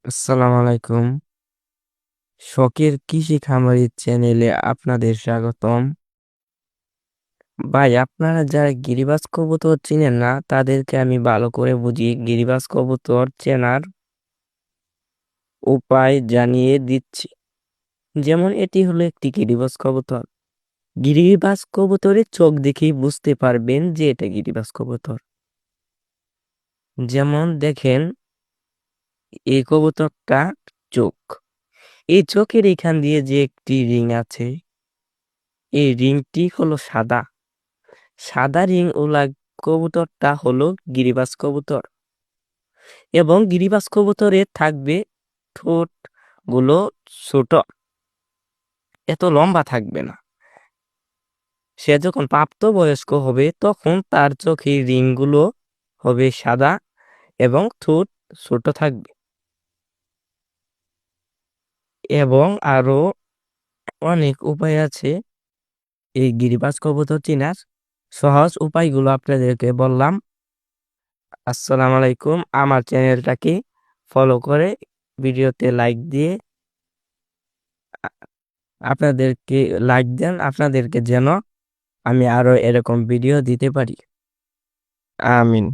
আসসালামু আলাইকুম। শখের কৃষি খামারি চ্যানেলে আপনাদের স্বাগতম। ভাই, আপনারা যারা গিরিবাজ কবুতর চিনেন না তাদেরকে আমি ভালো করে বুঝিয়ে গিরিবাজ কবুতর চেনার উপায় জানিয়ে দিচ্ছি। যেমন এটি হলো একটি গিরিবাজ কবুতর। গিরিবাজ কবুতরের চোখ দেখেই বুঝতে পারবেন যে এটা গিরিবাজ কবুতর। যেমন দেখেন, এই কবুতরটা চোখ, এই চোখের এখান দিয়ে যে একটি রিং আছে, এই রিংটি হলো সাদা। সাদা রিং ওলা কবুতরটা হলো গিরিবাজ কবুতর। এবং গিরিবাজ কবুতরের থাকবে ঠোঁট গুলো ছোট, এত লম্বা থাকবে না। সে যখন প্রাপ্তবয়স্ক হবে তখন তার চোখের রিং গুলো হবে সাদা এবং ঠোঁট ছোট থাকবে। এবং আরো অনেক উপায় আছে এই গিরিবাজ কবুতর চেনার। সহজ উপায়গুলো আপনাদেরকে বললাম। আসসালামু আলাইকুম। আমার চ্যানেলটাকে ফলো করে ভিডিওতে লাইক দিয়ে আপনাদেরকে লাইক দেন, আপনাদেরকে যেন আমি আরো এরকম ভিডিও দিতে পারি। আমিন।